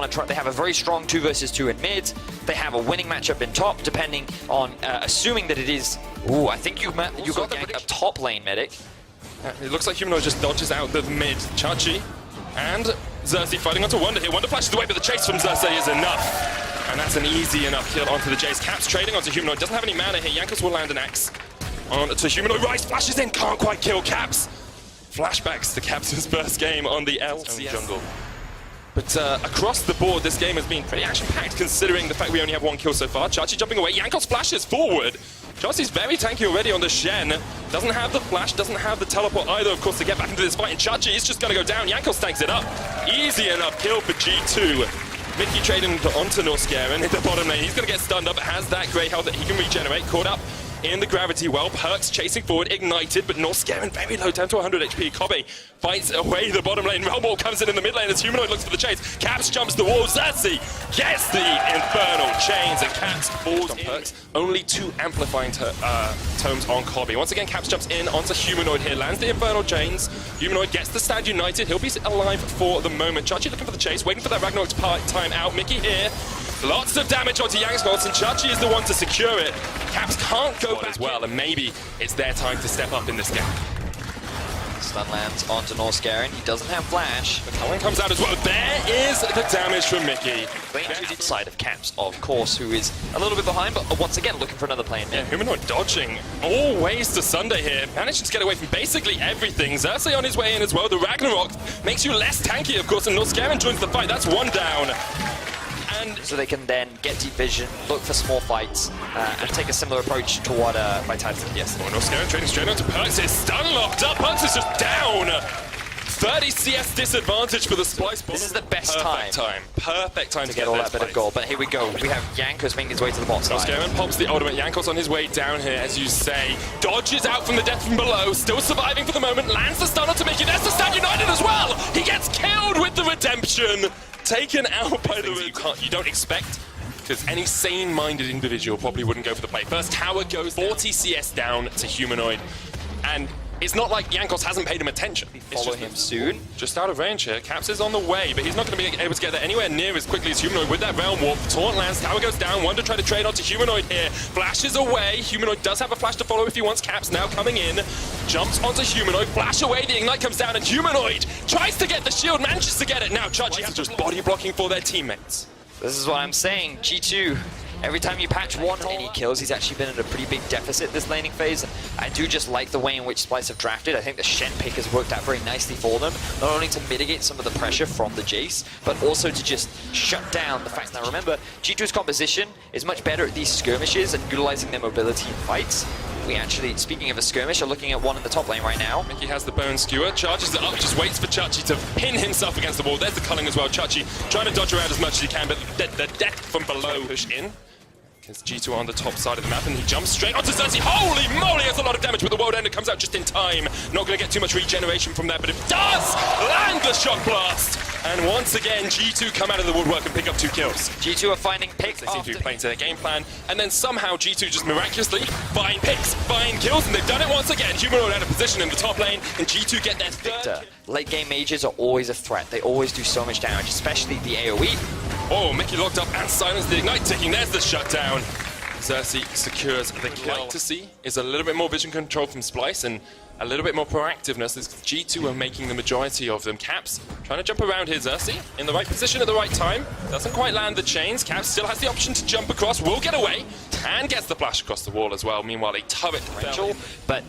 want to try. They have a very strong 2 versus 2 in mid. They have a winning matchup in top, depending on assuming that it is. Ooh, I think you got ganked up top lane, Medic. It looks like Humanoid just dodges out the mid. Chachi and Xerxes fighting onto Wonder here. Wonder flashes away, but the chase from Xerxes is enough. And that's an easy enough kill onto the Jace. Caps trading onto Humanoid. Doesn't have any mana here. Jankos will land an axe onto Humanoid. Rise flashes in. Can't quite kill Caps. Flashbacks to Caps' first game on the LEC jungle. But across the board, this game has been pretty action-packed considering the fact we only have 1 kill so far. Chachi jumping away. Jankos flashes forward. Chachi's very tanky already on the Shen. Doesn't have the flash, doesn't have the teleport either, of course, to get back into this fight. And Chachi is just going to go down. Jankos tanks it up. Easy enough kill for G2. Mickey trading onto Norskeren in the bottom lane. He's going to get stunned up, has that grey health that he can regenerate. Caught up in the gravity well. Perks chasing forward, ignited, but Norskeren very low, down to 100 HP. Kobe fights away the bottom lane. Realm Wall comes in the mid lane as Humanoid looks for the chase. Caps jumps the wall. Xerxes gets the infernal chains, and Caps falls on Perks. Only 2 amplifying tomes on Kobe. Once again, Caps jumps in onto Humanoid here, lands the infernal chains. Humanoid gets the stand united. He'll be alive for the moment. Chachi looking for the chase, waiting for that Ragnarok's time out. Mickey here. Lots of damage onto Jankos, and Chachi is the one to secure it. Caps can't go back as well, and maybe it's their time to step up in this game. Stun lands onto Norskeren. He doesn't have flash. But Cullen comes out as well. There is the damage from Mickey. Playing to the side of Caps, of course, who is a little bit behind, but once again looking for another play in there. Yeah, Humanoid dodging all ways to Sunday here. Managing to get away from basically everything. Xerxes on his way in as well. The Ragnarok makes you less tanky, of course, and Norskeren joins the fight. That's 1 down. And so they can then get deep vision, look for small fights, and take a similar approach to what Vitality did yesterday. Norskeren trading straight onto Perks. Is stun locked up. Perks is just down. 30 CS disadvantage for the Splice bot. This is the best time. Perfect time to get all that bit of gold. But here we go. We have Jankos making his way to the bot side. Norskeren pops the ultimate. Jankos on his way down here, as you say. Dodges out from the death from below. Still surviving for the moment. Lands the stun onto Mickey. There's the stand united as well. He gets killed with the redemption. Taken out by the you don't expect, because any sane-minded individual probably wouldn't go for the play. First tower goes 40 CS down to Humanoid, and it's not like Jankos hasn't paid him attention. Follow him soon. Just out of range here. Caps is on the way, but he's not going to be able to get there anywhere near as quickly as Humanoid with that Realm Warp. Taunt lands, tower goes down. Wonder try to trade onto Humanoid here. Flashes away. Humanoid does have a flash to follow if he wants. Caps now coming in. Jumps onto Humanoid. Flash away. The Ignite comes down, and Humanoid tries to get the shield. Manages to get it. Now Chachi has just body blocking for their teammates. This is what I'm saying. G2. Every time you patch 1 hole and he kills, he's actually been at a pretty big deficit this laning phase. And I do just like the way in which Splice have drafted. I think the Shen pick has worked out very nicely for them. Not only to mitigate some of the pressure from the Jace, but also to just shut down the fact. Now remember, G2's composition is much better at these skirmishes and utilizing their mobility in fights. We actually, speaking of a skirmish, are looking at 1 in the top lane right now. Mickey has the bone skewer, charges it up, just waits for Chachi to pin himself against the wall. There's the culling as well. Chachi trying to dodge around as much as he can, but the death from below push in. Because G2 on the top side of the map, and he jumps straight onto Xerxes. Holy moly, that's a lot of damage, but the World Ender comes out just in time. Not going to get too much regeneration from there, but it does land the Shock Blast. And once again, G2 come out of the woodwork and pick up 2 kills. G2 are finding picks. They seem to be playing to their game plan, and then somehow G2 just miraculously find picks, find kills, and they've done it once again. Humanoid out of position in the top lane, and G2 get their third. Late game mages are always a threat. They always do so much damage, especially the AoE. Oh, Mickey locked up and silenced the Ignite ticking. There's the shutdown. Xerxes secures the kill. What I'd like to see is a little bit more vision control from Splice and a little bit more proactiveness, as G2 are making the majority of them. Caps trying to jump around here. Xerxes in the right position at the right time. Doesn't quite land the chains. Caps still has the option to jump across, will get away, and gets the flash across the wall as well. Meanwhile, a turret differential, but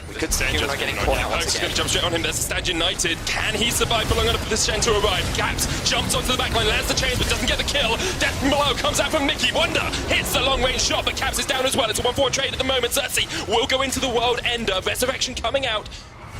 we could see him getting caught out once again. Going to jump straight on him. There's a stand united. Can he survive for long enough for this Shen to arrive? Caps jumps onto the backline, lands the chains, but doesn't get the kill. Death from below comes out from Mickey. Wonder hits the long-range shot, but Caps is down as well. It's a 1-4 trade at the moment. Xerxes will go into the World Ender. Resurrection coming out.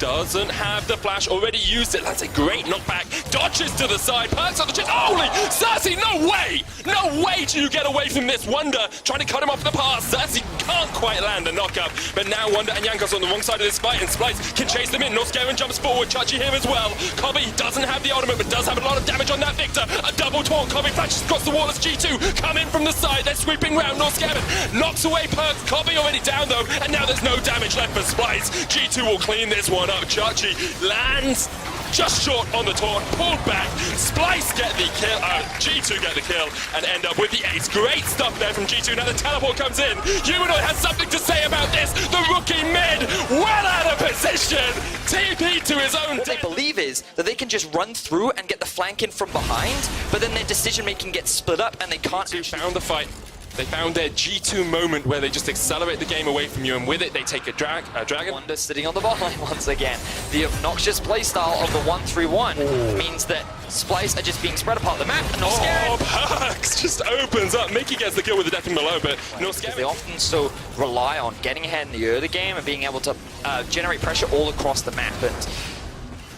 Doesn't have the flash, already used it. That's a great knockback. Dodges to the side, perks on the chest. Holy, Xerxes, no way! No way do you get away from this. Wonder trying to cut him off the pass. Xerxes can't quite land the knockup, but now Wonder and Jankos on the wrong side of this fight, and Splice can chase them in. Norskeren jumps forward, Chachi here as well. Kobe doesn't have the ultimate, but does have a lot of damage on that Victor. A double taunt, Kobe flashes across the wall as G2 come in from the side. They're sweeping round. Norskeren knocks away perks. Kobe already down though, and now there's no damage left for Splice. G2 will clean this one up. Chachi lands just short on the taunt, pulled back. Splice get the kill, G2 get the kill, and end up with the ace. Great stuff there from G2. Now the teleport comes in. Humanoid has something to say about this. The rookie mid, well out of position. TP to his own. What they believe is that they can just run through and get the flank in from behind, but then their decision making gets split up and they can't G2 found the fight. They found their G2 moment where they just accelerate the game away from you, and with it they take a dragon. Wonder sitting on the bot lane once again. The obnoxious playstyle of the 1-3-1 means that Splice are just being spread apart the map and not scared. Perks just opens up. Mickey gets the kill with the death from below, but not scared. They often so rely on getting ahead in the early game and being able to generate pressure all across the map. And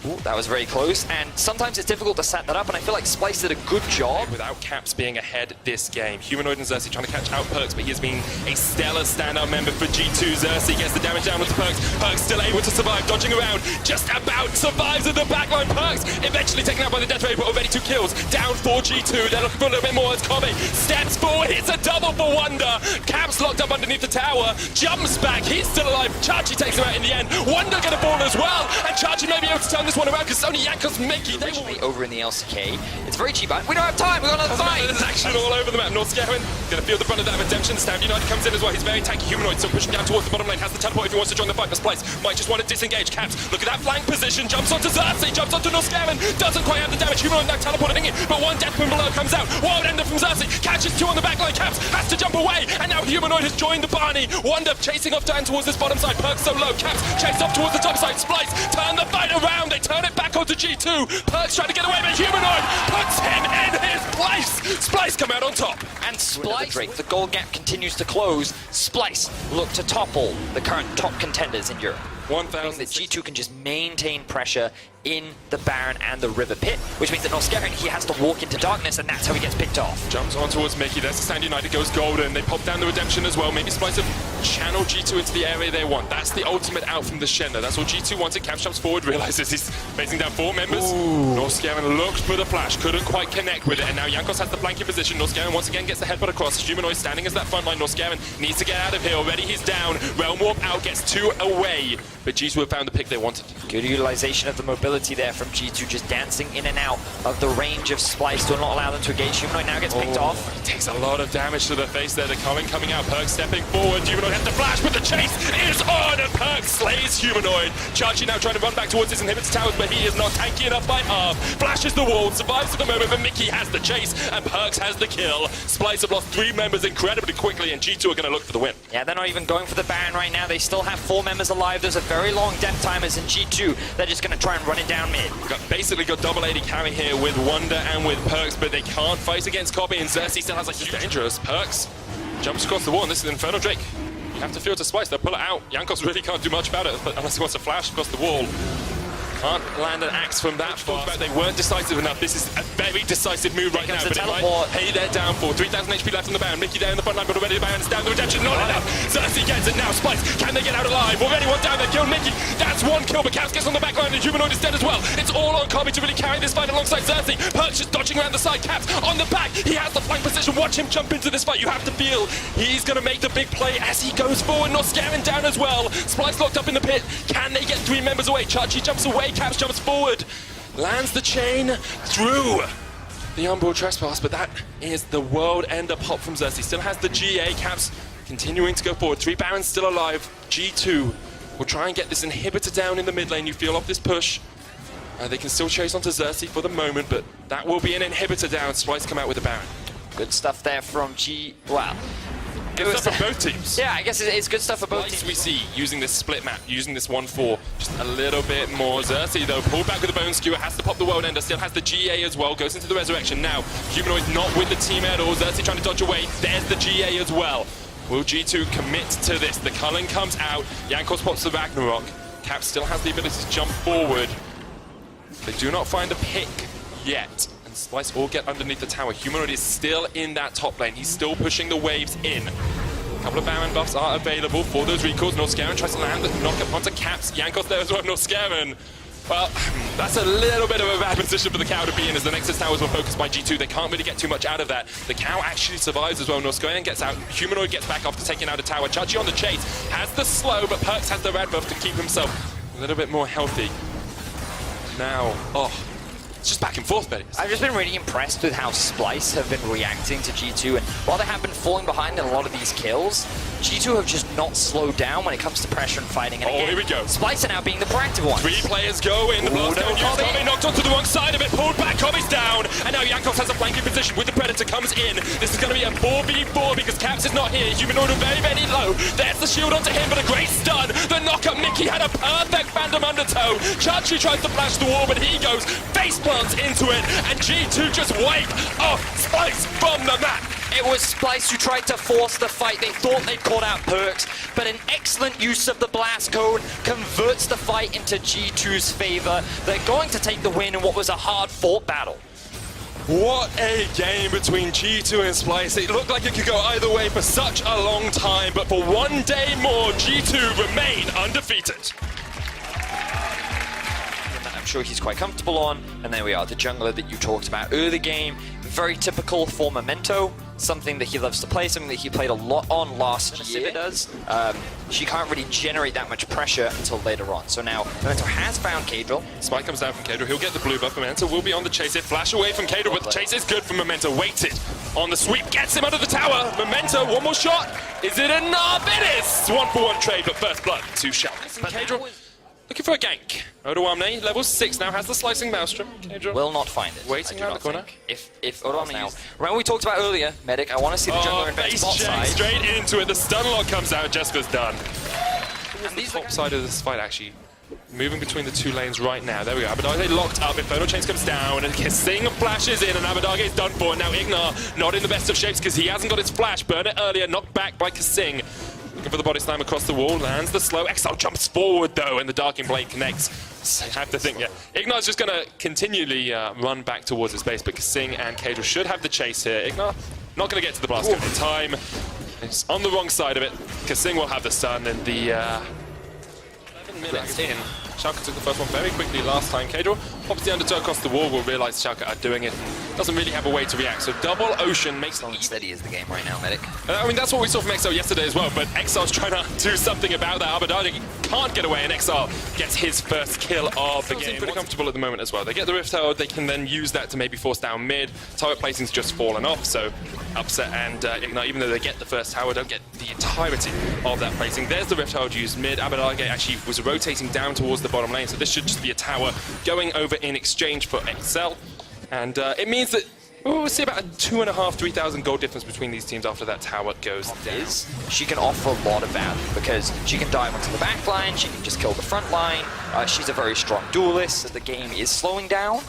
ooh, that was very close, and sometimes it's difficult to set that up, and I feel like Splice did a good job. Without Caps being ahead this game. Humanoid and Xerxes trying to catch out Perks, but he has been a stellar standout member for G2. Xerxes gets the damage down with Perks. Perks still able to survive, dodging around, just about survives at the backline. Perks eventually taken out by the death ray, but already 2 kills. Down for G2, they're looking for a little bit more as Kobe steps forward, hits a double for Wonder. Caps locked up underneath the tower, jumps back, he's still alive. Chachi takes him out in the end. Wonder gonna fall as well, and Chachi may be able to turn this one around because only Jankos Mickey. They will be over in the LCK. It's very cheap. We don't have time. We've got another fight. There's action all over the map. North Scarin gonna feel the brunt of that redemption. Stab United comes in as well. He's very tanky. Humanoid still pushing down towards the bottom lane. Has the teleport if he wants to join the fight. But Splice might just want to disengage. Caps, look at that flank position. Jumps onto Xerxes. Jumps onto North Scarin. Doesn't quite have the damage. Humanoid now teleporting in, but one death from below comes out. Wild ender from Xerxes. Catches 2 on the backline. Caps has to jump away, and now Humanoid has joined the Barney. Wonder chasing off down towards this bottom side. Perks so low. Caps chase off towards the top side. Splice turn the fight around. They turn it back onto G2. Perks trying to get away, but Humanoid puts him in his place. Splice come out on top. And Splice, the goal gap continues to close. Splice look to topple the current top contenders in Europe. 1,000. That G2 can just maintain pressure in the Baron and the River Pit, which means that Norscarin, he has to walk into darkness, and that's how he gets picked off. Jumps on towards Mickey. There's the Stand United, goes golden. They pop down the redemption as well. Maybe Splice have channel G2 into the area they want. That's the ultimate out from the Shenna. That's what G2 wanted. Caps jumps forward, realizes he's facing down 4 members. Norscarin looks for the flash, couldn't quite connect with it, and now Jankos has the flanking position. Norscarin once again gets the headbutt across. Humanoid standing as that front line. Norscarin needs to get out of here. Already he's down. Realm Warp out, gets 2 away. But G2 have found the pick they wanted. Good utilization of the mobility there from G2, just dancing in and out of the range of Splice to not allow them to engage. Humanoid now gets picked off. He takes a lot of damage to the face there. The Culling coming out. Perks stepping forward. Humanoid has the flash, but the chase is on, and Perks slays Humanoid. Chachi now trying to run back towards his inhibitor towers, but he is not tanky enough by half. Flashes the wall, survives at the moment, but Mickey has the chase, and Perks has the kill. Splice have lost 3 members incredibly quickly, and G2 are going to look for the win. Yeah, they're not even going for the Baron right now. They still have 4 members alive. There's a very long death timers in G2. They're just going to try and run it down mid. Basically got double AD carry here with Wonder and with Perks, but they can't fight against Kobe, and Xerxes still has a huge dangerous. Perks jumps across the wall, and this is Inferno Drake. You have to field to Splice, they'll pull it out. Jankos really can't do much about it unless he wants to flash across the wall. Can't land an axe from that far. They weren't decisive enough. This is a very decisive move right now, but it might pay their downfall. 3,000 HP left on the Baron. Mickey there in the front line, but already the Baron's down. The redemption, not enough. Xerxes gets it now. Splice, can they get out alive? Already one down there, killed Mickey. That's 1 kill, but Caps gets on the back line, and Humanoid is dead as well. It's all on Kobe to really carry this fight alongside Xerxes. Perks just dodging around the side. Caps on the back. He has the flank position. Watch him jump into this fight. You have to feel he's going to make the big play as he goes forward. Not scaring down as well. Splice locked up in the pit. Can they get 3 members away? Chachi jumps away. Caps jumps forward. Lands the chain through the Umbral Trespass, but that is the world ender pop from Xerxes. Still has the GA. Caps continuing to go forward. 3 Barons still alive. G2 will try and get this inhibitor down in the mid lane. You feel off this push. They can still chase onto Xerxes for the moment, but that will be an inhibitor down. Splice come out with the Baron. Good stuff there from Wow. Good stuff for both teams. Yeah, I guess it's good stuff for both teams. We see using this split map, using this 1-4, just a little bit more. Xerxes, though, pulled back with the Bone Skewer, has to pop the World Ender, still has the GA as well, goes into the Resurrection. Now, Humanoid not with the team at all. Xerxes trying to dodge away. There's the GA as well. Will G2 commit to this? The Culling comes out. Jankos pops the Ragnarok. Cap still has the ability to jump forward. They do not find a pick yet. Splice all get underneath the tower. Humanoid is still in that top lane. He's still pushing the waves in. A couple of Baron buffs are available for those recalls. Norscarin tries to land the knock up onto Caps. Jankos there as well. Norscarin. Well, that's a little bit of a bad position for the cow to be in as the Nexus towers were focused by G2. They can't really get too much out of that. The cow actually survives as well. Norscarin gets out. Humanoid gets back after taking out a tower. Chachi on the chase. Has the slow, but Perks has the red buff to keep himself a little bit more healthy. now, it's just back and forth, Betty. I've just been really impressed with how Splice have been reacting to G2, and while they have been falling behind in a lot of these kills, G2 have just not slowed down when it comes to pressure and fighting. And again, here we go. Splice are now being the proactive ones. 3 players go in, the blast down, Kobe knocked onto the wrong side of it, pulled back, Kobe's down, and now Yankov has a flanking position with the Predator comes in. This is going to be a 4v4 because Caps is not here, Humanoid are very, very low. There's the shield onto him, but a great stun. The knock-up Mickey had a perfect Phantom Undertow. Chachi tries to flash the wall, but he goes face plants into it, and G2 just wipe off Splice from the map. It was Splice who tried to force the fight. They thought they'd caught out Perks, but an excellent use of the blast code converts the fight into G2's favor. They're going to take the win in what was a hard-fought battle. What a game between G2 and Splice. It looked like it could go either way for such a long time, but for one day more, G2 remain undefeated. I'm sure he's quite comfortable on, and there we are, the jungler that you talked about early game. Very typical for Memento, something that he loves to play, something that he played a lot on last year. Does. She can't really generate that much pressure until later on. So now Memento has found Kadril. Spike comes down from Kadril, he'll get the blue buff. Memento will be on the chase here, flash away from Kadril, but the chase is good from Memento. Waited on the sweep, gets him under the tower. Memento, one more shot. Is it enough? It is! 1-for-1 trade, but first blood to Schalke. Kadril looking for a gank. Odoamne, level 6 now, has the slicing maelstrom. Kadril Will not find it. waiting around the corner. If Odoamne now, remember we talked about earlier, Medic, I want to see the jungler invent base spot check side. straight into it. The stun lock comes out, Jessica's done. And The top side of this fight actually moving between the 2 lanes right now. There we go. Abadage locked up. Infernal Chains comes down, and Kissing flashes in, and Abadage is done for. And now Ignar not in the best of shapes because he hasn't got his flash. Burn it earlier, knocked back by Kissing. Looking for the body slam across the wall, lands the slow. Exile jumps forward though, and the Darking Blade connects. I have to think, yeah. Ignar's just going to continually run back towards his base, but Kissing and Kadril should have the chase here. Ignar not going to get to the blast in time. It's on the wrong side of it. Kissing will have the stun, and the 11 minutes in. Schalke took the first one very quickly last time. Kadril pops the undertow across the wall, will realise Schalke are doing it. Doesn't really have a way to react, so double Ocean makes it steady is the game right now, Medic. I mean, that's what we saw from Exile yesterday as well, but Exile's trying to do something about that. Abadage can't get away, and Exile gets his first kill of the game. Pretty comfortable at the moment as well. They get the Rift Herald, they can then use that to maybe force down mid. Turret placing's just fallen off, so Upset and Ignite, even though they get the first tower, don't get the entirety of that placing. There's the Rift Herald used mid. Abadage actually was rotating down towards the bottom lane, so this should just be a tower going over in exchange for Excel. And it means that we'll see about a 2,500 to 3,000 gold difference between these teams after that tower goes down. She can offer a lot of value because she can dive onto the back line, she can just kill the front line. She's a very strong duelist, so the game is slowing down.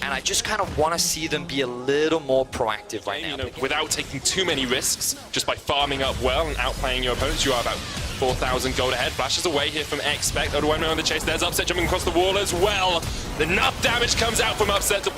And I just kind of want to see them be a little more proactive right now. You know, without taking too many risks, just by farming up well and outplaying your opponents. You are about 4,000 gold ahead. Flashes away here from Expect. Odoamne on the chase. There's Upset jumping across the wall as well. Enough damage comes out from Upset to...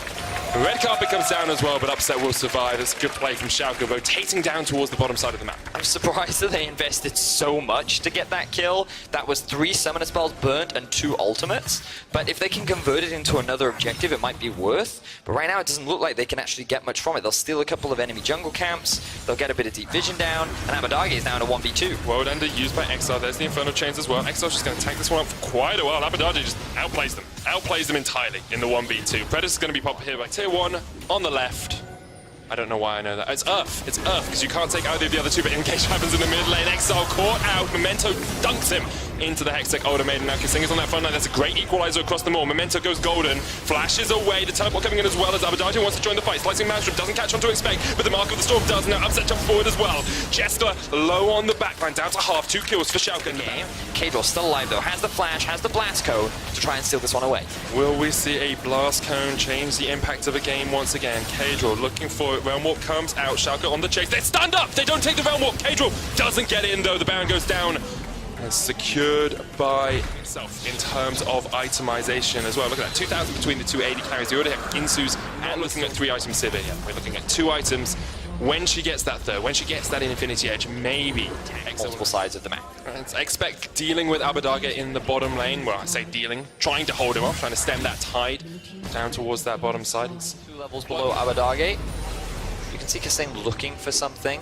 The red carpet comes down as well, but Upset will survive. It's a good play from Schalke, rotating down towards the bottom side of the map. I'm surprised that they invested so much to get that kill. That was 3 summoner spells burnt and 2 ultimates. But if they can convert it into another objective, it might be worth. But right now, it doesn't look like they can actually get much from it. They'll steal a couple of enemy jungle camps. They'll get a bit of deep vision down. And Abadage is down to 1v2. World Ender used by Exile. There's the Infernal Chains as well. Exile's just going to tank this one up for quite a while. Abadage just outplays them. Outplays them entirely in the 1v2. Predator's going to be popped here by Tier 1 on the left. I don't know why I know that. It's Earth. It's Earth, because you can't take either of the other two, but engage happens in the mid lane. Exile caught out. Memento dunks him into the Hextech Older Maiden. Now Kissing is on that front line. That's a great equalizer across the mall. Memento goes golden, flashes away. The teleport coming in as well as Abadage wants to join the fight. Slicing Maelstrom doesn't catch on to Expect, but the Mark of the Storm does. Now Upset jumps forward as well. Jester low on the backline, down to half. 2 kills for Schalke. Kadril still alive though, has the flash, has the blast code to try and steal this one away. Will we see a blast cone change the impact of a game once again? Kadril looking for it. Realm Warp comes out. Schalke on the chase. They're stunned up. They don't take the Realm Warp. Kadril doesn't get in though. The Baron goes down. And secured by itself in terms of itemization as well. Look at that, 2,000 between the 2 AD carries. You already have Insu's and looking at 3 items here. We're looking at 2 items. When she gets that third, when she gets that Infinity Edge, maybe multiple sides of the map. Expect dealing with Abadage in the bottom lane. Well, I say dealing, trying to hold him off, trying to stem that tide down towards that bottom side. 2 levels below Abadage. You can see Kissing looking for something.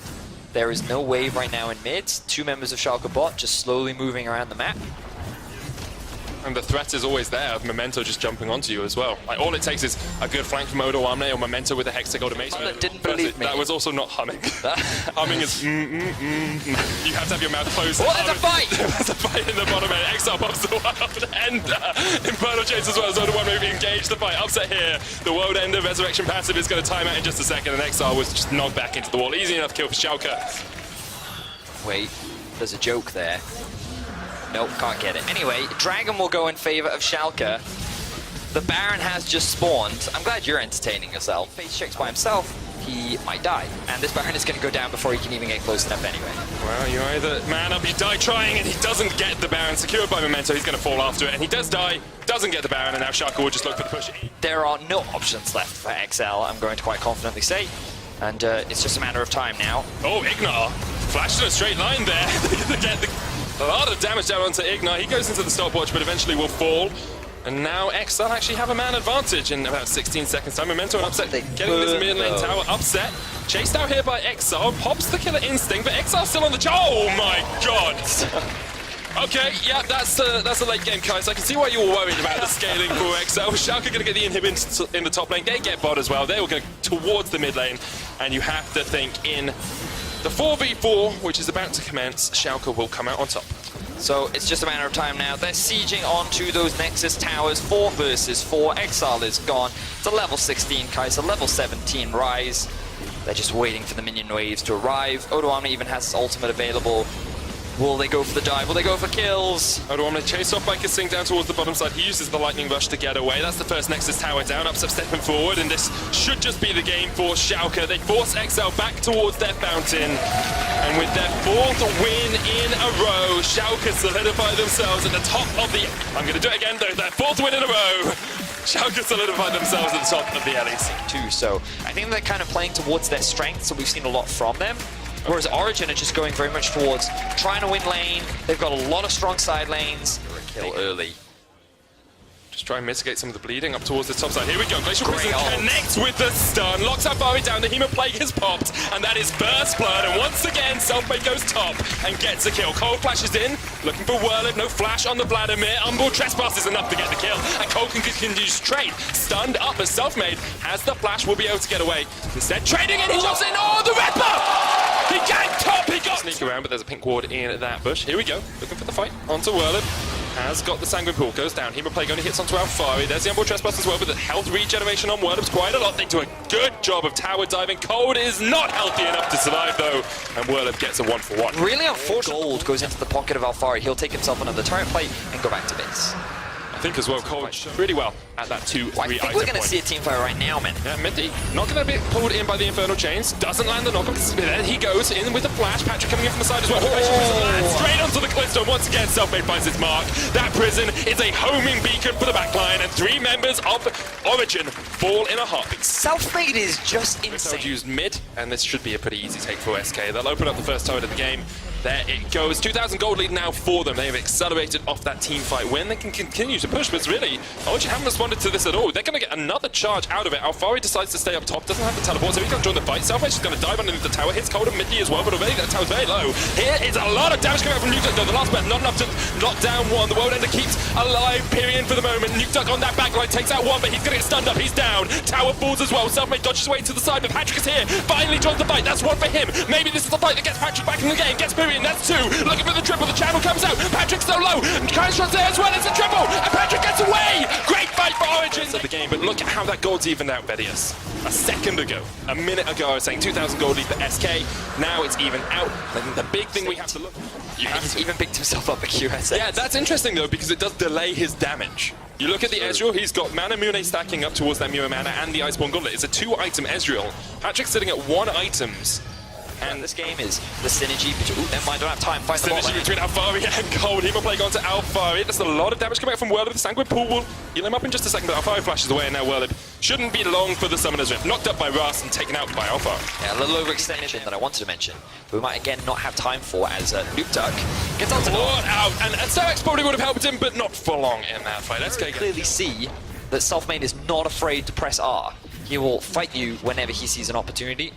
There is no wave right now in mid. 2 members of Schalke bot just slowly moving around the map. And the threat is always there of Memento just jumping onto you as well. Like, all it takes is a good flank from Odo Amne or Memento with a Hextech automation. Didn't believe me. That was also not humming. Humming is You have to have your mouth closed. Oh, there's a fight! There's a fight in the bottom end. Exile pops the world ender. Infernal Chase as well as Odo Amne engaged the fight. Upset here. The world ender resurrection passive is going to time out in just a second, and Exile was just knocked back into the wall. Easy enough kill for Schalke. Wait, there's a joke there. Nope, can't get it. Anyway, Dragon will go in favor of Schalke. The Baron has just spawned. I'm glad you're entertaining yourself. Face checks by himself, he might die. And this Baron is going to go down before he can even get close enough anyway. Well, you either man up, you die trying, and he doesn't get the Baron. Secured by Memento, he's going to fall after it, and he does die, doesn't get the Baron, and now Schalke will just look for the push. There are no options left for XL, I'm going to quite confidently say. And it's just a matter of time now. Oh, Ignar flashed in a straight line there. They're going to get a lot of damage down onto Ignar. He goes into the stopwatch, but eventually will fall. And now XL actually have a man advantage in about 16 seconds time. Memento and Upset getting this mid lane tower. Upset chased out here by XL, pops the killer instinct, but XL still on the oh my god! Okay, yeah, that's a late game, guys. I can see why you were worried about the scaling for XL. Schalke going to get the inhibit in the top lane. They get bot as well. They will go towards the mid lane, and you have to think in the 4v4, which is about to commence, Schalke will come out on top. So it's just a matter of time now. They're sieging onto those Nexus towers. 4 versus 4. Exile is gone. It's a level 16 Kai'Sa, level 17 Rise. They're just waiting for the minion waves to arrive. Odo Amne even has his ultimate available. Will they go for the dive? Will they go for kills? Odo Amne chased off by Kasing down towards the bottom side. He uses the lightning rush to get away. That's the first Nexus tower down. Upset stepping forward, and this should just be the game for Schalke. They force XL back towards their fountain, and with their 4th win in a row, Schalke solidify themselves at the top of the... I'm going to do it again, though. Their 4th win in a row. Schalke solidified themselves at the top of the LEC too. So I think they're kind of playing towards their strengths, so we've seen a lot from them. Whereas Origin are just going very much towards trying to win lane. They've got a lot of strong side lanes. Kill early. Just try and mitigate some of the bleeding up towards the top side. Here we go. Glacial Great Prison ult. connects with the stun. Locks Alfari down. The Hemoplague is popped. And that is Burst Blood. And once again, Selfmade goes top and gets a kill. Cole flashes in. Looking for Whirlip. No flash on the Vladimir. Unboard Trespass is enough to get the kill. And Cole can continue to trade. Stunned up as Selfmade has the flash. Will be able to get away. Instead, trading and he jumps in. Oh, the Ripper! He ganked top. He got... Sneak around, but there's a pink ward in that bush. Here we go. Looking for the fight. Onto Whirlip. Has got the Sanguine Pool, goes down. Hemoplague only hits onto Alfari. There's the Unboard Trespass as well, but the health regeneration on Whirlip's quite a lot. They do a good job of tower diving. Cold is not healthy enough to survive, though, and Whirlip gets a 1-for-1. Really unfortunate. Gold goes into the pocket of Alfari. He'll take himself another turret plate and go back to base. I think as well, Cold really well at that 2-3 I think we're going to see a team fight right now, man. Yeah, Minty not going to be pulled in by the Infernal Chains. Doesn't land the knock-up. Then he goes in with the flash. Patrick coming in from the side as well. Straight onto the Cliffstone. Once again, Selfmade finds its mark. That prison is a homing beacon for the backline, and 3 members of Origin fall in a heartbeat. Selfmade is just insane. Used mid, and this should be a pretty easy take for SK. They'll open up the first turret of the game. There it goes. 2,000 gold lead now for them. They have accelerated off that team fight win. They can continue to push, but really, Origin haven't responded to this at all. They're going to get another charge out of it. Alfari decides to stay up top, doesn't have the teleport, so he's going to join the fight. Selfmade's just going to dive underneath the tower. Hits Cold and Minty as well, but already that tower's very low. Here is a lot of damage coming out from Nukeduck, though. The last bet, not enough to knock down one. The World Ender keeps alive, Pyrian for the moment. Nukeduck on that backline takes out one, but he's going to get stunned up. He's down. Tower falls as well. Selfmade dodges away to the side, but Patrick is here. Finally joins the fight. That's one for him. Maybe this is the fight that gets Patrick back in the game. Gets Pyrian. That's 2. Looking for the triple. The channel comes out. Patrick's so low. Kai'Sa's there as well. It's a triple. And Patrick gets away. Great fight for Origin of the game, but look at how that gold's evened out, Vedius. A second ago, a minute ago, I was saying 2,000 gold lead for SK. Now it's even out. The big thing we have to look... He's even picked himself up a QSS. Yeah, that's interesting though, because it does delay his damage. You look at the Ezreal, he's got Mana Mune stacking up towards that Mure Mana and the Iceborne Gauntlet. It's a 2-item Ezreal. Patrick's sitting at 1 items. And this game is the synergy between... Ooh, never mind, don't have time. Find the bot lane. Synergy between Alfari and Cold. Hemoplague onto Alfari. There's a lot of damage coming out from Whirlip. The Sanguine Pool will heal him up in just a second, but Alfari flashes away, and now Whirlip shouldn't be long for the Summoner's Rift. Knocked up by Ras and taken out by Alfari. Yeah, a little overextension that I wanted to mention, but we might again not have time for as Nukeduck gets onto out, and Sarex probably would have helped him, but not for long in that fight. Let's go. Clearly see that Selfmade is not afraid to press R. He will fight you whenever he sees an opportunity.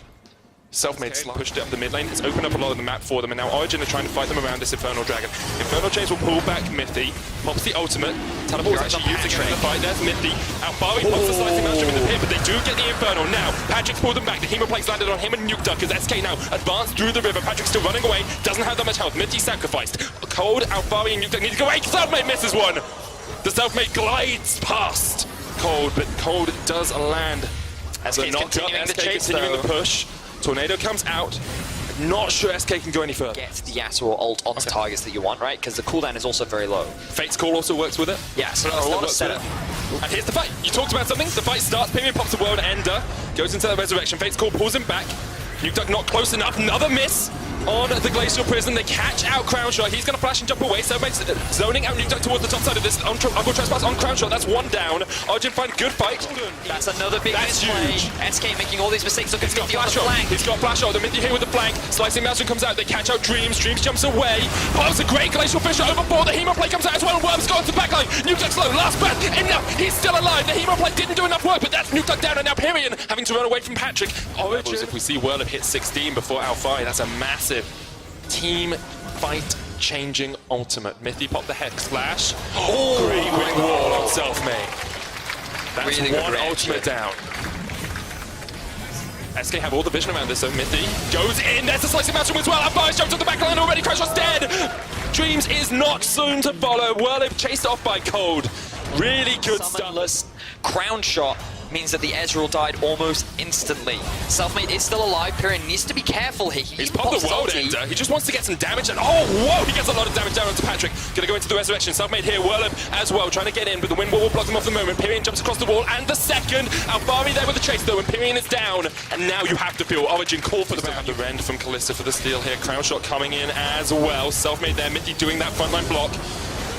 Self-made pushed it up the mid lane. It's opened up a lot of the map for them, and now Origin are trying to fight them around this Infernal Dragon. Infernal Chains will pull back Mythy, pops the ultimate. Teleport is actually used against the fight. There's Mythy. Alfari pops the slicing maelstrom in the pit, but they do get the Infernal. Now, Patrick's pulled them back. The Hemoplate's landed on him and Nuke Duck as SK now advanced through the river. Patrick's still running away, doesn't have that much health. Mythy sacrificed. Cold, Alfari and Nuke Duck need to go away. Self-made misses one. The Self-made glides past Cold, but Cold does land. SK's continuing the chase, continuing the push. Tornado comes out. Not sure SK can go any further. Get the Yasuo ult on the targets that you want, right? Because the cooldown is also very low. Fate's Call also works with it. Yeah, so a lot of setup. And here's the fight. You talked about something. The fight starts. Pyrion pops the world ender. Goes into the resurrection. Fate's Call pulls him back. Nuke Duck not close enough. Another miss on the Glacial Prison. They catch out Crownshot. He's going to flash and jump away. So zoning out Nuke Duck towards the top side of this. Uncle Trespass on Crownshot. That's one down. Origin find a good fight. That's another big misplay. SK making all these mistakes. Look at Mithy on the flank. He's got flash out. The Mithy here with the flank. Slicing Maelstrom comes out. They catch out Dreams. Dreams jumps away. Oh, it's a great Glacial Fissure overboard. The Hemoplate comes out as well. And Worms got to the backline. Nuke Duck's low. Last breath. Enough. He's still alive. The Hemoplate didn't do enough work, but that's Nuke Duck down. And now Pyrion having to run away from Patrick. Origin. If we see Whirl hit 16 before Alfari, that's a massive team fight changing ultimate. Mythy popped the Hex Flash. Oh, great wing wall on Self-made. That's really one ultimate down. SK have all the vision around this, so Mythy goes in. There's the slicing maelstrom as well. Alfari's jumped on the back line already. Crashshot's dead. Dreams is not soon to follow. Well, they've chased off by Cold. Really good stuff. Crown shot means that the Ezreal died almost instantly. Self-made is still alive. Pyrion needs to be careful here. He's popped the world ender. He just wants to get some damage, and oh, whoa, he gets a lot of damage down onto Patrick. Gonna go into the resurrection. Self-made here, Whirlip as well, trying to get in, but the wind wall will block them off the moment. Pyrion jumps across the wall, and the second. Alfari there with the chase though, and Pyrion is down. And now you have to feel Origin call for the bound. The rend from Kalista for the steal here. Crownshot coming in as well. Self-made there, Mythy doing that frontline block.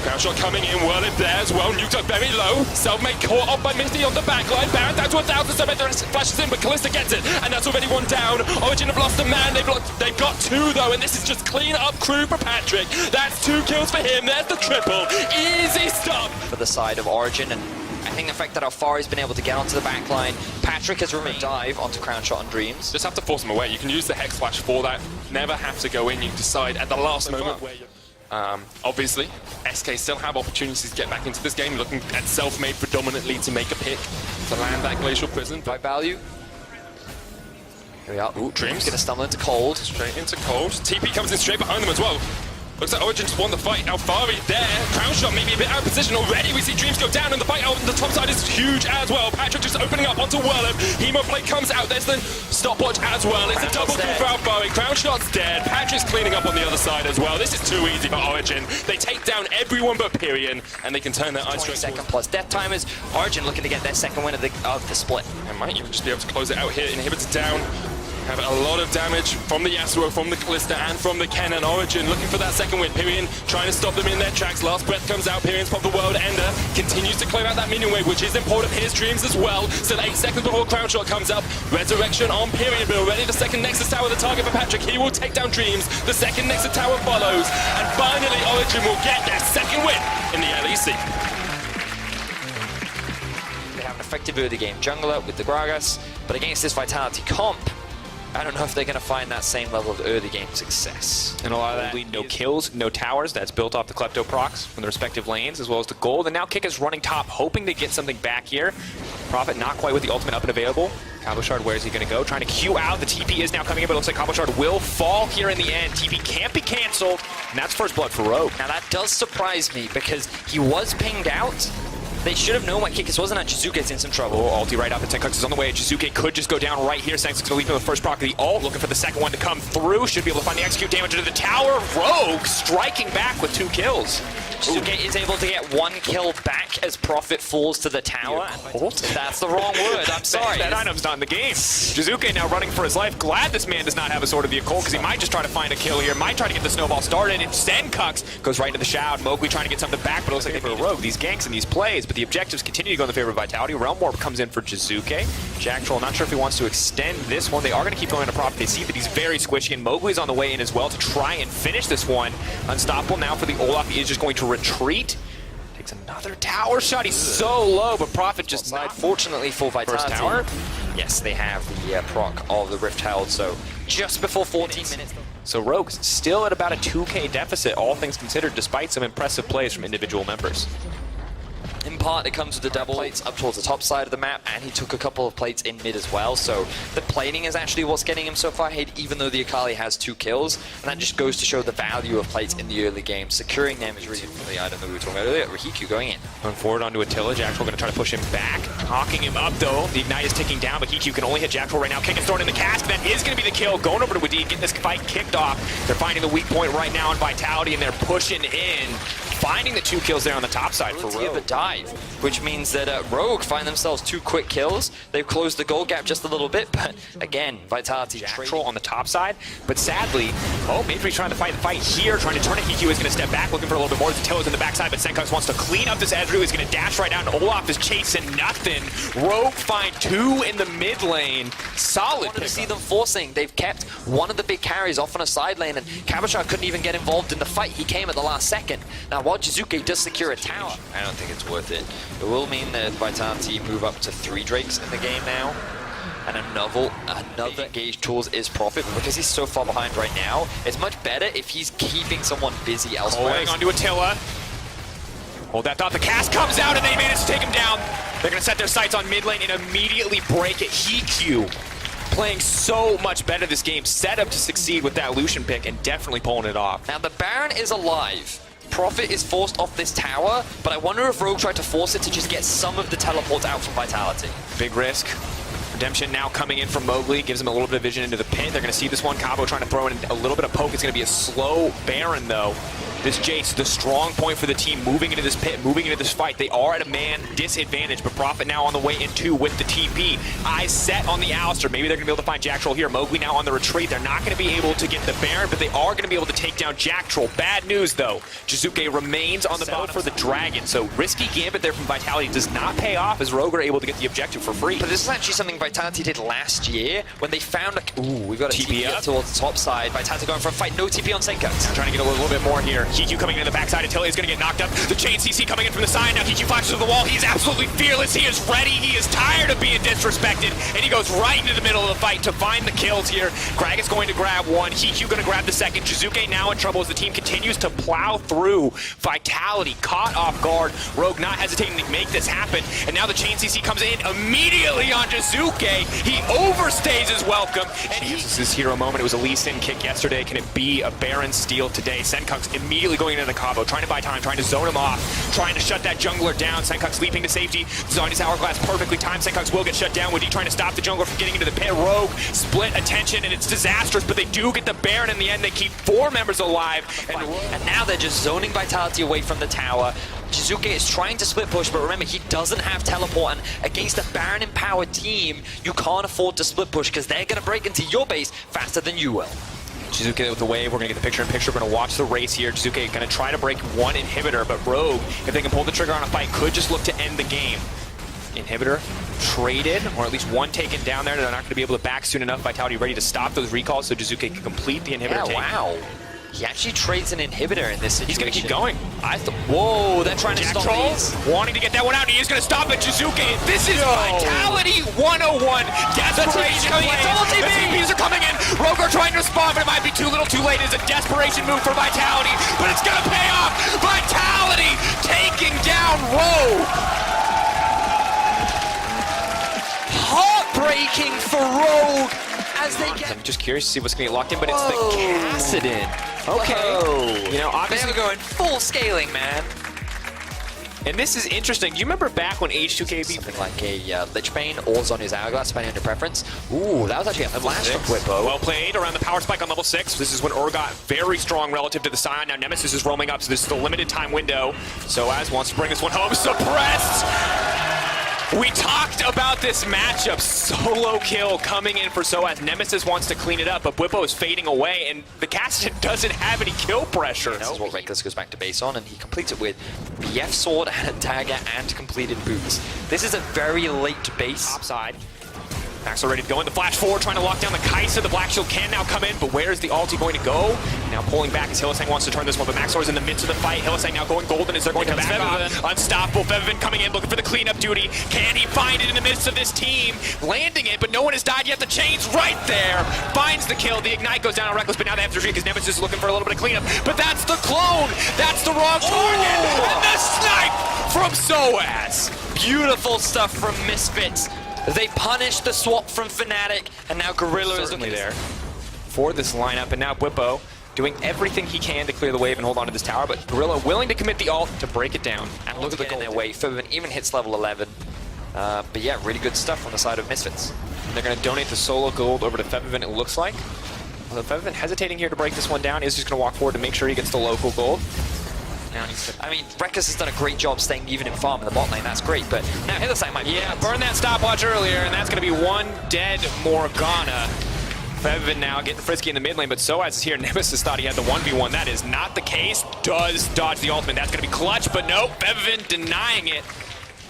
Crownshot coming in, Whirlip there as well. Nuke Duck very low. Self-made caught up by Mythy on the backline. Baron down to 1,000. Self-made flashes in, but Kalista gets it. And that's already one down. Origin have lost a man. They've got two though, and this is just clean up crew for Patrick. That's 2 kills for him. There's the triple. Easy stuff. For the side of Origin, and I think the fact that Alfari's been able to get onto the backline, Patrick has remained dive onto Crownshot and Dreams. Just have to force him away. You can use the Hex Flash for that. Never have to go in. You decide at the last moment where you're... Obviously, SK still have opportunities to get back into this game, looking at Self-made predominantly to make a pick, to land that Glacial Prison. By value. Here we are. Ooh, Dreams. Gonna stumble into Cold. Straight into Cold. TP comes in straight behind them as well. Looks like Origin just won the fight. Alfari there. Crownshot maybe a bit out of position already. We see Dreams go down, and the fight on the top side is huge as well. Patrick just opening up onto Whirlip. Hemoplate comes out. There's the stopwatch as well. It's a double kill for Alfari. Crownshot's dead. Patrick's cleaning up on the other side as well. This is too easy for Origin. They take down everyone but Pyrion, and they can turn their eyes straight 20-second plus death timers. Origin looking to get their second win of the split. And might even just be able to close it out here. Inhibitor down. Have a lot of damage from the Yasuo, from the Kalista, and from the Ken, and Origin looking for that second win. Pyrion trying to stop them in their tracks. Last breath comes out. Pyrion's popped the world ender. Continues to clear out that minion wave, which is important. Here's Dreams as well. Still 8 seconds before Crownshot comes up. Resurrection on Pyrion, but already the second Nexus Tower, the target for Patrick. He will take down Dreams. The second Nexus Tower follows. And finally, Origin will get their second win in the LEC. They have an effective early game jungler with the Gragas, but against this Vitality comp, I don't know if they're going to find that same level of early game success. And a lot of that, no kills, no towers. That's built off the Klepto procs from the respective lanes, as well as the gold. And now Kick is running top, hoping to get something back here. Prophet not quite with the ultimate up and available. Cabochard, where is he going to go? Trying to queue out. The TP is now coming in, but it looks like Cabochard will fall here in the end. TP can't be canceled, and that's first blood for Rogue. Now that does surprise me, because he was pinged out. They should have known what Kikis wasn't, and Jizuke's in some trouble. Oh, ulti right up, and Tenkux is on the way. Jizuke could just go down right here. Sang's gonna leap in the first proc of the ult, looking for the second one to come through. Should be able to find the execute damage into the tower. Rogue striking back with 2 kills. Jizuke is able to get 1 kill back as Prophet falls to the tower. That's the wrong word, I'm sorry. that item's not in the game. Jizuke now running for his life. Glad this man does not have a Sword of the Occult, because he might just try to find a kill here. Might try to get the snowball started, and Senkux goes right into the Shroud. Mowgli trying to get something back, but it looks like they for Rogue. These ganks and these plays, but the objectives continue to go in the favor of Vitality. Realm Warp comes in for Jizuke. Jack Troll, not sure if he wants to extend this one. They are going to keep going to Prophet. They see that he's very squishy, and Mowgli's on the way in as well to try and finish this one. Unstoppable now for the Olaf. He is just going to retreat. Takes another tower shot. He's so low, but Prophet just side. Fortunately for Vitality, first tower. Yes, they have the proc of the Rift Herald, so just before 14 minutes. So Rogue's still at about a 2K deficit, all things considered, despite some impressive plays from individual members. In part, it comes with the double plates up towards the top side of the map, and he took a couple of plates in mid as well, so the plating is actually what's getting him so far ahead, even though the Akali has 2 kills, and that just goes to show the value of plates in the early game. Securing them is really the item that we were talking about earlier. Rahiku going in. Going forward onto Attila, Jackal going to try to push him back, hawking him up though. The Ignite is ticking down, but Hiku can only hit Jackal right now. Kick is thrown in the cask, that is going to be the kill. Going over to Wadid, getting this fight kicked off. They're finding the weak point right now in Vitality, and they're pushing in. Finding the 2 kills there on the top side for Rogue. A dive, which means that Rogue find themselves 2 quick kills. They've closed the goal gap just a little bit, but again, Vitality control on the top side. But sadly, maybe he's trying to fight the fight here, trying to turn it. Hiku is going to step back, looking for a little bit more. Attila in the backside, but Senkux wants to clean up this Ezreal. He's going to dash right down. Olaf is chasing nothing. Rogue find 2 in the mid lane. Solid. I wanted to see them forcing. They've kept one of the big carries off on a side lane, and Kabachar couldn't even get involved in the fight. He came at the last second. Now, while Jizuke does secure a tower, I don't think it's worth it. It will mean that Vitality move up to 3 Drakes in the game now. And another engaged tools is Prophet, but because he's so far behind right now, it's much better if he's keeping someone busy elsewhere. Holding onto Attila. Hold that thought. The cast comes out and they manage to take him down. They're going to set their sights on mid lane and immediately break it. Hiku playing so much better this game, set up to succeed with that Lucian pick and definitely pulling it off. Now the Baron is alive. Prophet is forced off this tower, but I wonder if Rogue tried to force it to just get some of the teleports out from Vitality. Big risk. Redemption now coming in from Mowgli, gives him a little bit of vision into the pit. They're going to see this one. Cabo trying to throw in a little bit of poke. It's going to be a slow Baron, though. This Jace, the strong point for the team, moving into this pit, moving into this fight. They are at a man disadvantage, but Prophet now on the way in too with the TP. Eyes set on the Alistair. Maybe they're going to be able to find Jack Troll here. Mowgli now on the retreat. They're not going to be able to get the Baron, but they are going to be able to take down Jack Troll. Bad news, though. Jizuke remains on the bottom for the Dragon, so risky gambit there from Vitality does not pay off as Rogue are able to get the objective for free. But this is actually something Vitality did last year when they found a... Ooh, we've got a TP up towards the top side. Vitality going for a fight. No TP on Senkux. Trying to get a little bit more here. Hiku coming in the backside. Attila is going to get knocked up. The chain CC coming in from the side. Now Hiku flashes to the wall. He's absolutely fearless. He is ready. He is tired of being disrespected. And he goes right into the middle of the fight to find the kills here. Greg is going to grab one. Hiku going to grab the second. Jizuke now in trouble as the team continues to plow through. Vitality caught off guard. Rogue not hesitating to make this happen. And now the chain CC comes in immediately on Jizuke. He overstays his welcome. And this is his hero moment. It was a Lee Sin kick yesterday. Can it be a Baron steal today? Senkux immediately going into the combo, trying to buy time, trying to zone him off, trying to shut that jungler down. Senkux leaping to safety. Zhonya's hourglass perfectly timed. Senkux will get shut down. Would he trying to stop the jungler from getting into the pit? Rogue split attention, and it's disastrous, but they do get the Baron in the end. They keep 4 members alive. And now they're just zoning Vitality away from the tower. Jizuke is trying to split push, but remember, he doesn't have teleport, and against a Baron empowered team, you can't afford to split push because they're going to break into your base faster than you will. Jizuke with the wave, we're going to get the picture-in-picture. We're going to watch the race here. Jizuke going to try to break one inhibitor, but Rogue, if they can pull the trigger on a fight, could just look to end the game. Inhibitor traded, or at least one taken down there. They're not going to be able to back soon enough. Vitality ready to stop those recalls so Jizuke can complete the inhibitor take. Wow. He actually trades an inhibitor in this situation. He's going to keep going. Whoa, they're trying to Jack stop Troll these. wanting to get that one out, and he is going to stop it. Jizuke, this is Vitality 101. Desperation play. The TPs are coming in. Rogue are trying to respond, but it might be too little too late. It's a desperation move for Vitality, but it's going to pay off. Vitality taking down Rogue. Heartbreaking for Rogue as they get... I'm just curious to see what's going to get locked in, but it's the Kassadin. Okay. Whoa. You know, obviously they're going full scaling, man. And this is interesting. You remember back when H2K beat something like a Lich Bane or Zhonya's Hourglass, depending on your preference. Ooh, that was actually a flash from Whippo. Well played around the power spike on level 6. This is when got very strong relative to the Scion. Now Nemesis is roaming up, so this is the limited time window. Soaz wants to bring this one home. Suppressed! We talked about this matchup. Solo kill coming in for Soaz. Nemesis wants to clean it up, but Whippo is fading away, and the Kassadin doesn't have any kill pressure. This is what Reckless goes back to base on, and he completes it with BF Sword and a dagger and completed boots. This is a very late base. Top side. Max are ready to go in. The flash forward, trying to lock down the Kai'Sa. The Black Shield can now come in, but where is the ulti going to go? Now pulling back as Hylissang wants to turn this one, but Maxor is in the midst of the fight. Hylissang now going golden as they're going to back off. Unstoppable. Febiven coming in, looking for the cleanup duty. Can he find it in the midst of this team? Landing it, but no one has died yet. The chain's right there. Finds the kill. The ignite goes down on Reckless, but now they have to retreat because Nemesis is looking for a little bit of cleanup. But that's the clone. That's the wrong target. And the snipe from Soaz. Beautiful stuff from Misfits. They punished the swap from Fnatic, and now Gorilla is looking there for this lineup, and now Bwipo doing everything he can to clear the wave and hold on to this tower, but Gorilla willing to commit the ult to break it down. And look at the goal in their way. Febiven even hits level 11. But yeah, really good stuff from the side of Misfits. And they're going to donate the solo gold over to Febiven, it looks like. Although Febiven hesitating here to break this one down, is just going to walk forward to make sure he gets the local gold. Now I mean, Reckless has done a great job staying even in farm in the bot lane, that's great, but now Hylissang might be burn that stopwatch earlier, and that's going to be one dead Morgana. Febiven now getting frisky in the mid lane, but Soaz is here. Nemesis thought he had the 1v1. That is not the case. Does dodge the ultimate. That's going to be clutch, but no, Febiven denying it.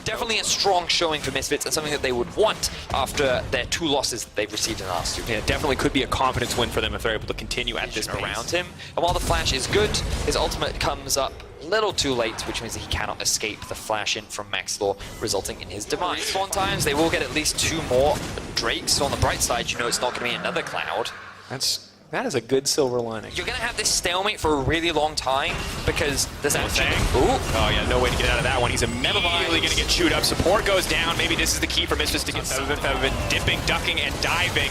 Definitely a strong showing for Misfits and something that they would want after their 2 losses that they've received in the last 2. Yeah, definitely could be a confidence win for them if they're able to continue at this pace. Around him. And while the flash is good, his ultimate comes up a little too late, which means that he cannot escape the flash in from Maxlor, resulting in his demise. Spawn times, they will get at least 2 more Drakes. So on the bright side, you know it's not going to be another Cloud. That is a good silver lining. You're going to have this stalemate for a really long time because there's actually... Ooh. Oh yeah, no way to get out of that one. He's immediately going to get chewed up. Support goes down. Maybe this is the key for Misfits to get Febiven dipping, ducking, and diving.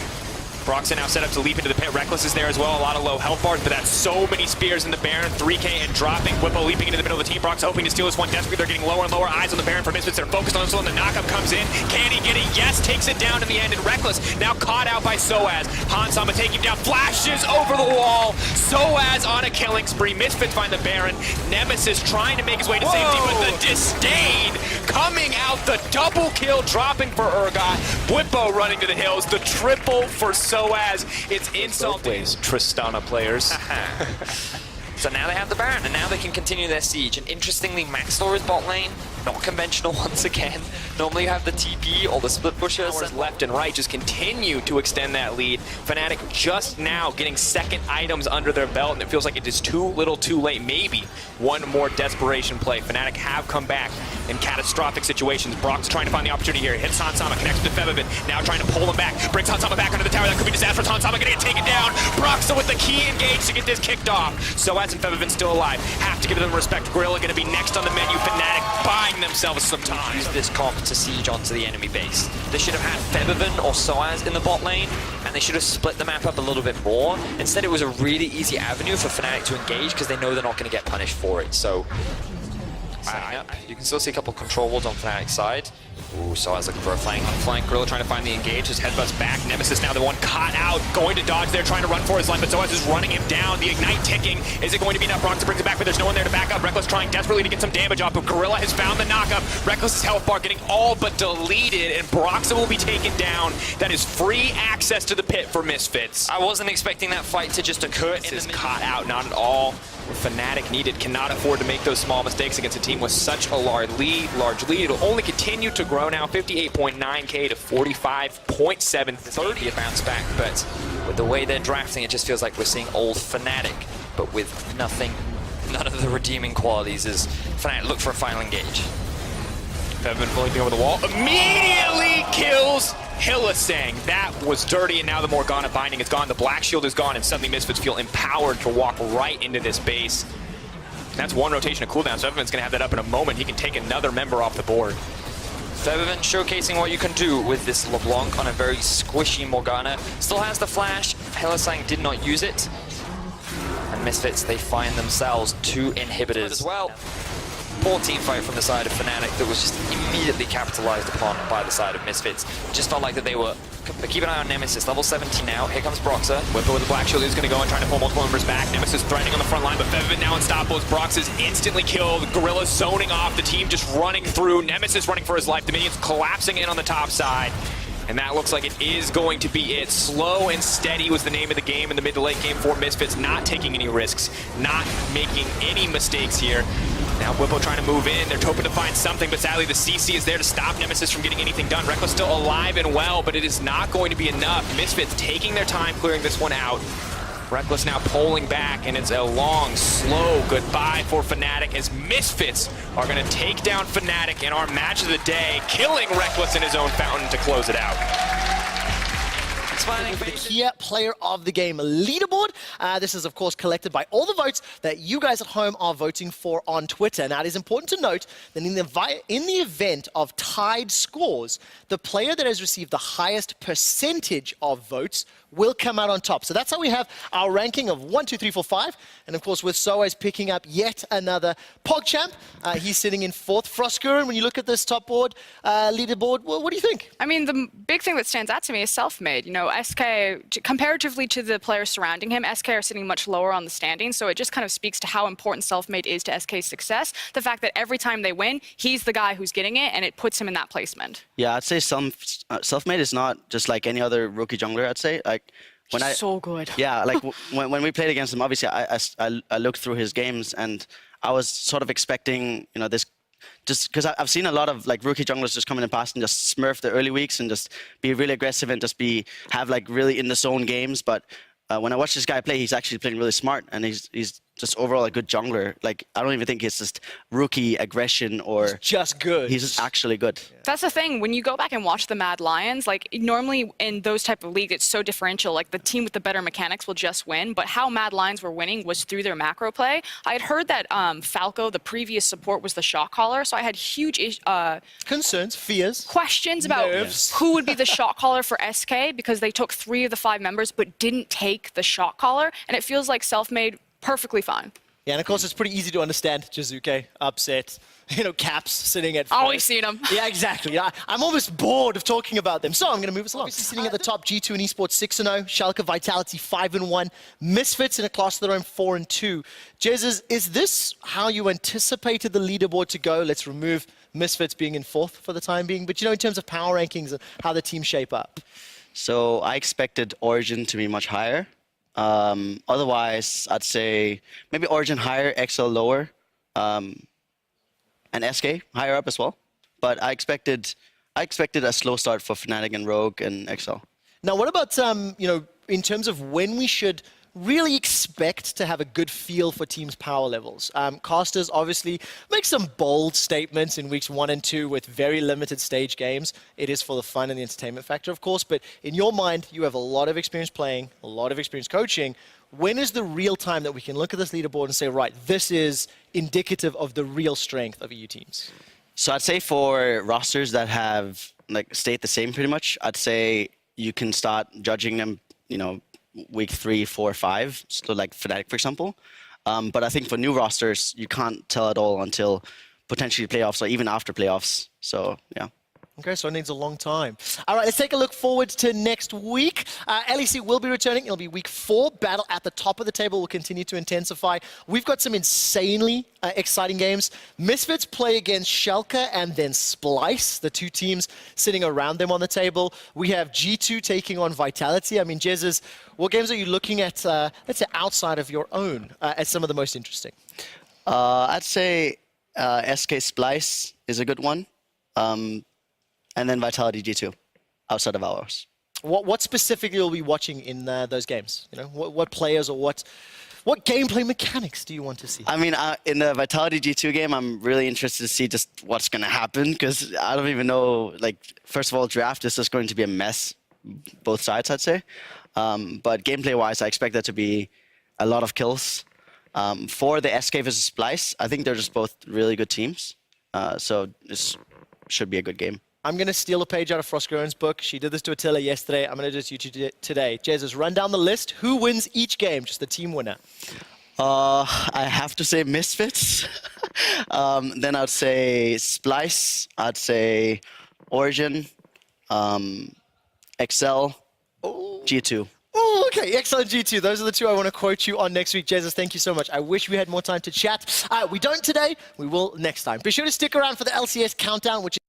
Broxah now set up to leap into the pit. Reckless is there as well. A lot of low health bars, but that's so many spears in the Baron. 3K and dropping. Bwipo leaping into the middle of the team. Broxah hoping to steal this one desperately. They're getting lower and lower. Eyes on the Baron for Misfits. They're focused on this one. The knockup comes in. Can he get it? Yes, takes it down in the end. And Reckless now caught out by Soaz. Hansama taking him down. Flashes over the wall. Soaz on a killing spree. Misfits find the Baron. Nemesis trying to make his way to safety, but the disdain coming out. The double kill dropping for Urgot. Bwipo running to the hills. The triple for Soaz. It's insult ways, Tristana players. So now they have the Baron, and now they can continue their siege. And interestingly, Maxlor is bot lane. Not conventional once again. Normally you have the TP or the split pushers. And left and right just continue to extend that lead. Fnatic just now getting second items under their belt, and it feels like it is too little too late. Maybe one more desperation play. Fnatic have come back in catastrophic situations. Brock's trying to find the opportunity here. Hits Hansama, connects to Febiven. Now trying to pull him back. Brings Hansama back under the tower. That could be disastrous. Hansama gonna get taken down. Broxah with the key engage to get this kicked off. Soaz and Febiven still alive. Have to give them respect. Gorilla gonna be next on the menu. Fnatic buying themselves some time. Use this comp to siege onto the enemy base. They should have had Febiven or Soaz in the bot lane, and they should have split the map up a little bit more. Instead, it was a really easy avenue for Fnatic to engage because they know they're not going to get punished for it. So, setting up. You can still see a couple of control wards on Fnatic's side. Ooh, Soaz looking for a flank. On flank, Gorilla trying to find the engage. His headbutts back. Nemesis now the one caught out, going to dodge there, trying to run for his life, but Soaz is running him down. The ignite ticking. Is it going to be enough? Broxah brings it back, but there's no one there to back up. Reckless trying desperately to get some damage off, but Gorilla has found the knockup. Reckless's health bar getting all but deleted, and Broxah will be taken down. That is free access to the pit for Misfits. I wasn't expecting that fight to just occur. This is caught out, not at all. Fnatic needed, cannot afford to make those small mistakes against a team with such a large lead. It'll only continue to grow now, 58.9k to 45.7, 30 a bounce back, but with the way they're drafting, it just feels like we're seeing old Fnatic, but with none of the redeeming qualities as Fnatic look for a final engage. Febiven fully over the wall, immediately kills Hylissang. That was dirty, and now the Morgana binding is gone. The Black Shield is gone, and suddenly Misfits feel empowered to walk right into this base. That's one rotation of cooldown, so Febiven's going to have that up in a moment. He can take another member off the board. Febiven showcasing what you can do with this LeBlanc on a very squishy Morgana. Still has the flash. Hylissang did not use it. And Misfits, they find themselves 2 inhibitors as well. Poor team fight from the side of Fnatic that was just immediately capitalized upon by the side of Misfits. Just felt like that they were... Keep an eye on Nemesis, level 17 now. Here comes Broxah. Bwipo with the Black Shield is going to go and trying to pull multiple members back. Nemesis threatening on the front line, but Febiven now unstoppable as Broxah is instantly killed. Gorilla zoning off, the team just running through. Nemesis running for his life. The minions collapsing in on the top side. And that looks like it is going to be it. Slow and steady was the name of the game in the mid to late game for Misfits. Not taking any risks, not making any mistakes here. Now Whippo trying to move in. They're hoping to find something, but sadly the CC is there to stop Nemesis from getting anything done. Reckless still alive and well, but it is not going to be enough. Misfits taking their time clearing this one out. Reckless now pulling back, and it's a long, slow goodbye for Fnatic as Misfits are going to take down Fnatic in our match of the day, killing Reckless in his own fountain to close it out. The key player of the game leaderboard. This is, of course, collected by all the votes that you guys at home are voting for on Twitter. Now, it is important to note that in the event of tied scores, the player that has received the highest percentage of votes will come out on top. So that's how we have our ranking of 1, 2, 3, 4, 5. And of course, with Soaz picking up yet another PogChamp, he's sitting in 4th. Froskuren, when you look at this top board, leaderboard, what do you think? I mean, the big thing that stands out to me is self-made. You know, SK, comparatively to the players surrounding him, SK are sitting much lower on the standings, so it just kind of speaks to how important self-made is to SK's success. The fact that every time they win, he's the guy who's getting it, and it puts him in that placement. Yeah, I'd say self-made is not just like any other rookie jungler, I'd say. Like, when So good. Yeah, like when we played against him, obviously I looked through his games and I was sort of expecting, you know, this, just because I've seen a lot of like rookie junglers just come in the past and just smurf the early weeks and just be really aggressive and just have like really in the zone games. But when I watch this guy play, he's actually playing really smart and he's just overall a good jungler. Like, I don't even think it's just rookie aggression or... He's just good. He's just actually good. That's the thing. When you go back and watch the Mad Lions, like, normally in those type of leagues, it's so differential. Like, the team with the better mechanics will just win. But how Mad Lions were winning was through their macro play. I had heard that Falco, the previous support, was the shot caller. So I had huge... concerns, fears, questions about nerves. who would be the shot caller for SK, because they took 3 of the 5 members but didn't take the shot caller. And it feels like self-made perfectly fine. Yeah, and of course, it's pretty easy to understand. Jizuke, upset. You know, Caps sitting at 4th. Always seen them. Yeah, exactly. I'm almost bored of talking about them. So I'm going to move us along. Obviously, sitting at the top, G2 and Esports 6-0. Schalke Vitality 5-1. Misfits in a class of their own 4-2. Jez, is this how you anticipated the leaderboard to go? Let's remove Misfits being in 4th for the time being. But, you know, in terms of power rankings and how the teams shape up. So I expected Origin to be much higher. Otherwise, I'd say maybe Origin higher, XL lower, and SK higher up as well. But I expected a slow start for Fnatic and Rogue and XL. Now, what about, you know, in terms of when we should really expect to have a good feel for teams' power levels? Casters obviously make some bold statements in weeks 1 and 2 with very limited stage games. It is for the fun and the entertainment factor, of course, but in your mind, you have a lot of experience playing, a lot of experience coaching. When is the real time that we can look at this leaderboard and say, right, this is indicative of the real strength of EU teams? So I'd say for rosters that have like stayed the same pretty much, I'd say you can start judging them, you know, week 3, 4, 5, so like Fnatic, for example. But I think for new rosters, you can't tell at all until potentially playoffs or even after playoffs. So, yeah. Okay, so it needs a long time. All right, let's take a look forward to next week. LEC will be returning. It'll be week 4. Battle at the top of the table will continue to intensify. We've got some insanely exciting games. Misfits play against Schalke and then Splice, the 2 teams sitting around them on the table. We have G2 taking on Vitality. I mean, Jez, what games are you looking at, let's say, outside of your own as some of the most interesting? I'd say SK Splice is a good one. And then Vitality G2, outside of ours. What specifically will we be watching in those games? You know, what players or what gameplay mechanics do you want to see? I mean, in the Vitality G2 game, I'm really interested to see just what's going to happen, because I don't even know, like, first of all, draft is just going to be a mess, both sides, I'd say. But gameplay-wise, I expect that to be a lot of kills. For the SK versus Splice, I think they're just both really good teams. So this should be a good game. I'm going to steal a page out of Froskuren's book. She did this to Attila yesterday. I'm going to do this to you today. Jesus, run down the list. Who wins each game? Just the team winner. I have to say Misfits. Then I'd say Splice. I'd say Origin. XL. G2. Oh, okay. Excellent, G2. Those are the 2 I want to quote you on next week. Jesus, thank you so much. I wish we had more time to chat. We don't today. We will next time. Be sure to stick around for the LCS countdown, which is...